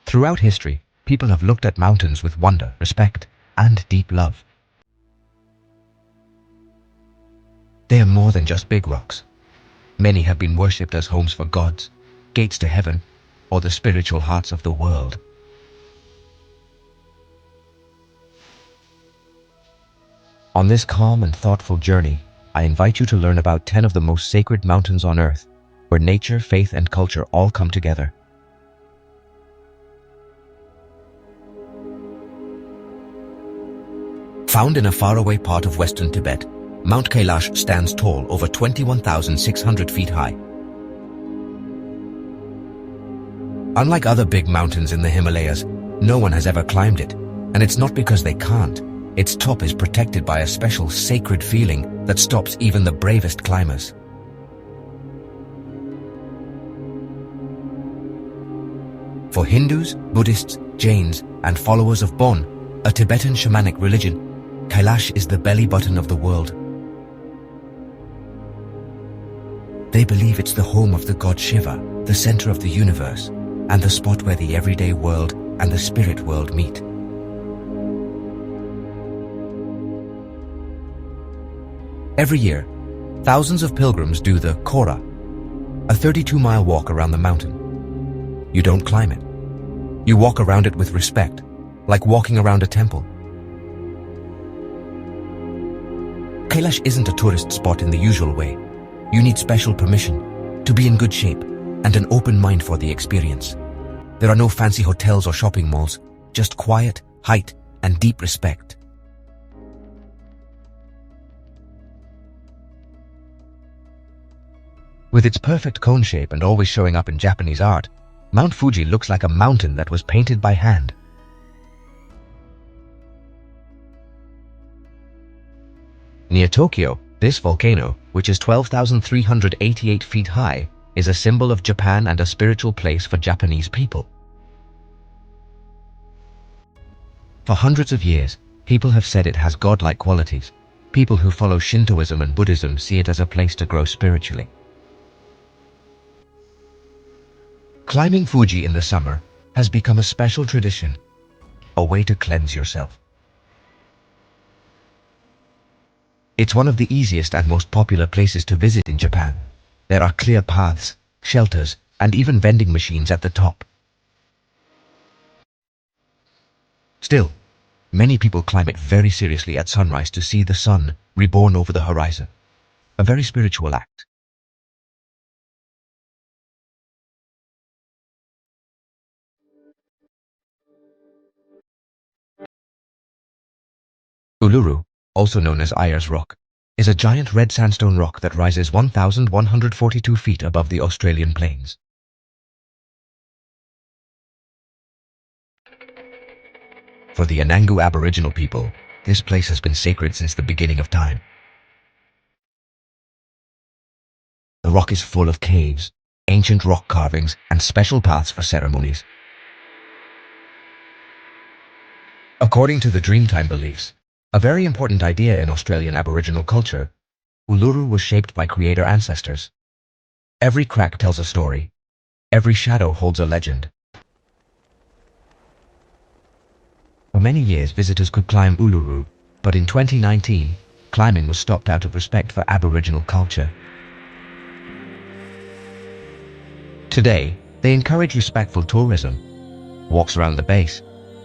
Throughout history, people have looked at mountains with wonder, respect, and deep love. They are more than just big rocks. Many have been worshipped as homes for gods, gates to heaven, or the spiritual hearts of the world. On this calm and thoughtful journey, I invite you to learn about 10 of the most sacred mountains on earth, where nature, faith, and culture all come together. Found in a faraway part of western Tibet, Mount Kailash stands tall over 21,600 feet high. Unlike other big mountains in the Himalayas, no one has ever climbed it, and it's not because they can't. Its top is protected by a special sacred feeling that stops even the bravest climbers. For Hindus, Buddhists, Jains, and followers of Bon, a Tibetan shamanic religion, Kailash is the belly button of the world. They believe it's the home of the god Shiva, the center of the universe, and the spot where the everyday world and the spirit world meet. Every year, thousands of pilgrims do the Kora, a 32-mile walk around the mountain. You don't climb it. You walk around it with respect, like walking around a temple. Kailash isn't a tourist spot in the usual way. You need special permission, to be in good shape, and an open mind for the experience. There are no fancy hotels or shopping malls, just quiet, height, and deep respect. With its perfect cone shape and always showing up in Japanese art, Mount Fuji looks like a mountain that was painted by hand. Near Tokyo, this volcano, which is 12,388 feet high, is a symbol of Japan and a spiritual place for Japanese people. For hundreds of years, people have said it has godlike qualities. People who follow Shintoism and Buddhism see it as a place to grow spiritually. Climbing Fuji in the summer has become a special tradition, a way to cleanse yourself. It's one of the easiest and most popular places to visit in Japan. There are clear paths, shelters, and even vending machines at the top. Still, many people climb it very seriously at sunrise to see the sun reborn over the horizon. A very spiritual act. Uluru, also known as Ayers Rock, is a giant red sandstone rock that rises 1,142 feet above the Australian plains. For the Anangu Aboriginal people, this place has been sacred since the beginning of time. The rock is full of caves, ancient rock carvings, and special paths for ceremonies. According to the Dreamtime beliefs, a very important idea in Australian Aboriginal culture, Uluru was shaped by creator ancestors. Every crack tells a story. Every shadow holds a legend. For many years, visitors could climb Uluru, but in 2019, climbing was stopped out of respect for Aboriginal culture. Today, they encourage respectful tourism, walks around the base,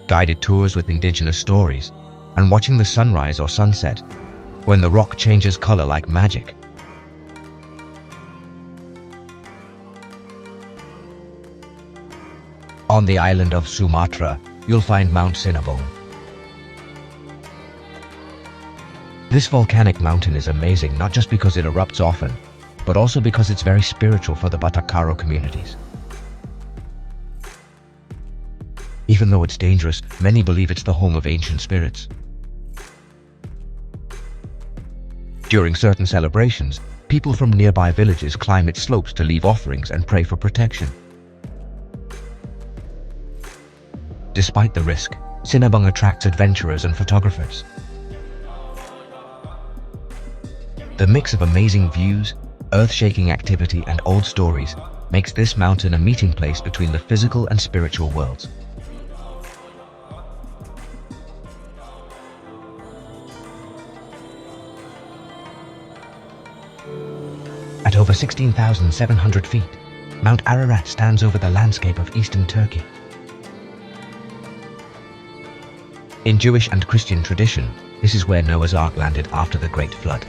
guided tours with indigenous stories, and watching the sunrise or sunset, when the rock changes color like magic. On the island of Sumatra, you'll find Mount Sinabung. This volcanic mountain is amazing not just because it erupts often, but also because it's very spiritual for the Batakaro communities. Even though it's dangerous, many believe it's the home of ancient spirits. During certain celebrations, people from nearby villages climb its slopes to leave offerings and pray for protection. Despite the risk, Sinabung attracts adventurers and photographers. The mix of amazing views, earth-shaking activity, and old stories makes this mountain a meeting place between the physical and spiritual worlds. At over 16,700 feet, Mount Ararat stands over the landscape of eastern Turkey. In Jewish and Christian tradition, this is where Noah's Ark landed after the Great Flood.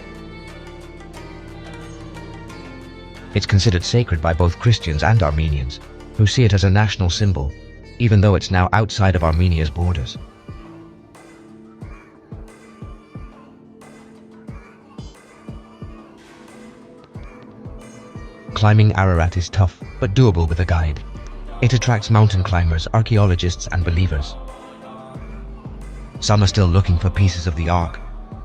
It's considered sacred by both Christians and Armenians, who see it as a national symbol, even though it's now outside of Armenia's borders. Climbing Ararat is tough, but doable with a guide. It attracts mountain climbers, archaeologists, and believers. Some are still looking for pieces of the Ark.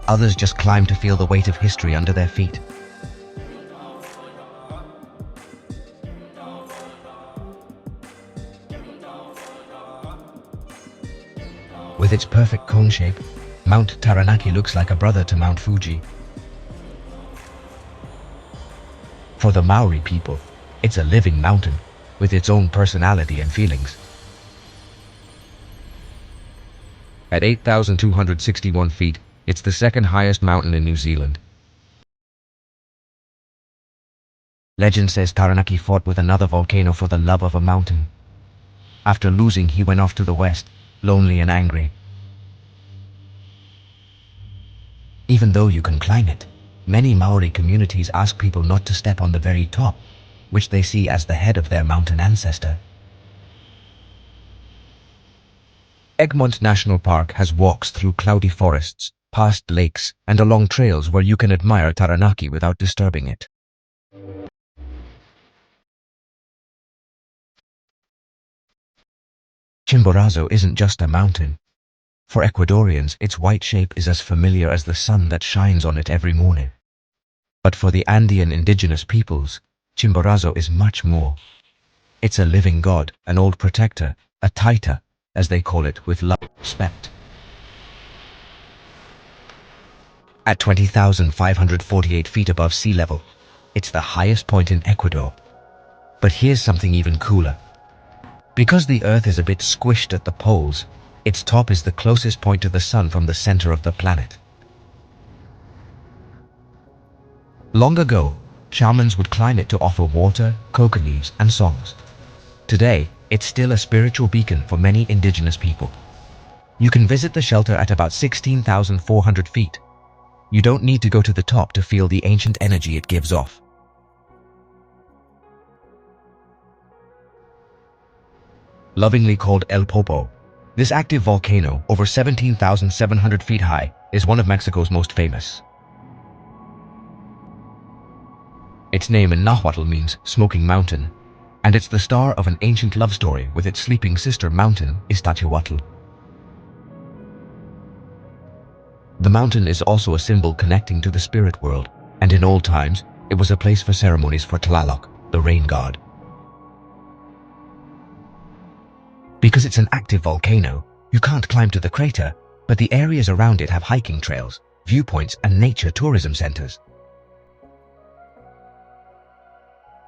Others just climb to feel the weight of history under their feet. With its perfect cone shape, Mount Taranaki looks like a brother to Mount Fuji. For the Maori people, it's a living mountain with its own personality and feelings. At 8,261 feet, it's the second highest mountain in New Zealand. Legend says Taranaki fought with another volcano for the love of a mountain. After losing, he went off to the west, lonely and angry. Even though you can climb it, many Maori communities ask people not to step on the very top, which they see as the head of their mountain ancestor. Egmont National Park has walks through cloudy forests, past lakes, and along trails where you can admire Taranaki without disturbing it. Chimborazo isn't just a mountain. For Ecuadorians, its white shape is as familiar as the sun that shines on it every morning. But for the Andean indigenous peoples, Chimborazo is much more. It's a living god, an old protector, a taita, as they call it with love and respect. At 20,548 feet above sea level, it's the highest point in Ecuador. But here's something even cooler. Because the Earth is a bit squished at the poles, its top is the closest point to the sun from the center of the planet. Long ago, shamans would climb it to offer water, coca leaves, and songs. Today, it's still a spiritual beacon for many indigenous people. You can visit the shelter at about 16,400 feet. You don't need to go to the top to feel the ancient energy it gives off. Lovingly called El Popo, this active volcano, over 17,700 feet high, is one of Mexico's most famous. Its name in Nahuatl means smoking mountain, and it's the star of an ancient love story with its sleeping sister mountain, Iztaccíhuatl. The mountain is also a symbol connecting to the spirit world, and in old times, it was a place for ceremonies for Tlaloc, the rain god. Because it's an active volcano, you can't climb to the crater, but the areas around it have hiking trails, viewpoints, and nature tourism centers.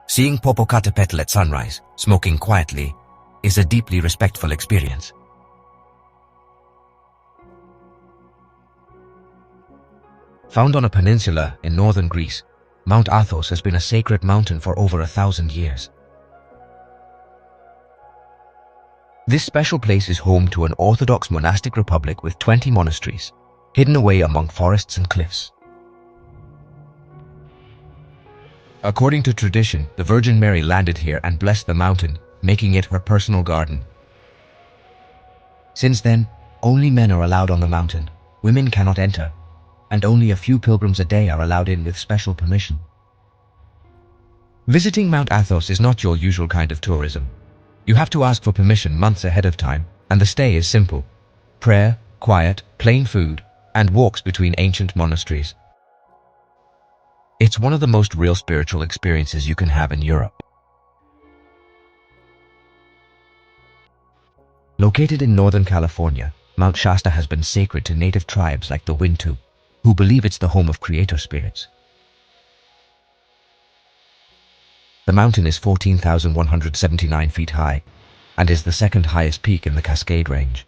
Seeing Popocatépetl at sunrise, smoking quietly, is a deeply respectful experience. Found on a peninsula in northern Greece, Mount Athos has been a sacred mountain for over 1,000 years. This special place is home to an Orthodox monastic republic with 20 monasteries, hidden away among forests and cliffs. According to tradition, the Virgin Mary landed here and blessed the mountain, making it her personal garden. Since then, only men are allowed on the mountain. Women cannot enter, and only a few pilgrims a day are allowed in with special permission. Visiting Mount Athos is not your usual kind of tourism. You have to ask for permission months ahead of time, and the stay is simple: prayer, quiet, plain food, and walks between ancient monasteries. It's one of the most real spiritual experiences you can have in Europe. Located in Northern California, Mount Shasta has been sacred to native tribes like the Wintu, who believe it's the home of creator spirits. The mountain is 14,179 feet high and is the second highest peak in the Cascade Range.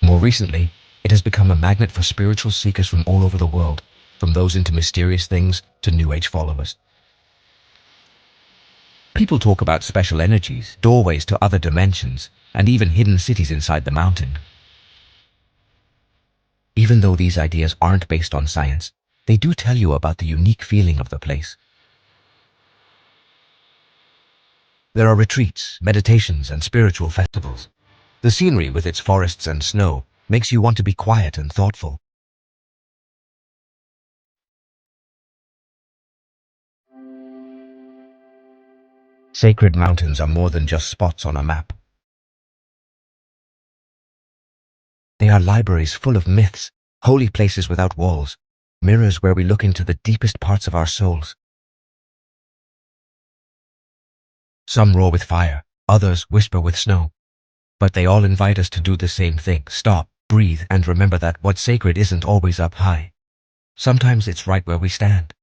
More recently, it has become a magnet for spiritual seekers from all over the world, from those into mysterious things to New Age followers. People talk about special energies, doorways to other dimensions, and even hidden cities inside the mountain. Even though these ideas aren't based on science, they do tell you about the unique feeling of the place. There are retreats, meditations, and spiritual festivals. The scenery, with its forests and snow, makes you want to be quiet and thoughtful. Sacred mountains are more than just spots on a map. They are libraries full of myths, holy places without walls, mirrors where we look into the deepest parts of our souls. Some roar with fire, others whisper with snow. But they all invite us to do the same thing: stop, breathe, and remember that what's sacred isn't always up high. Sometimes it's right where we stand.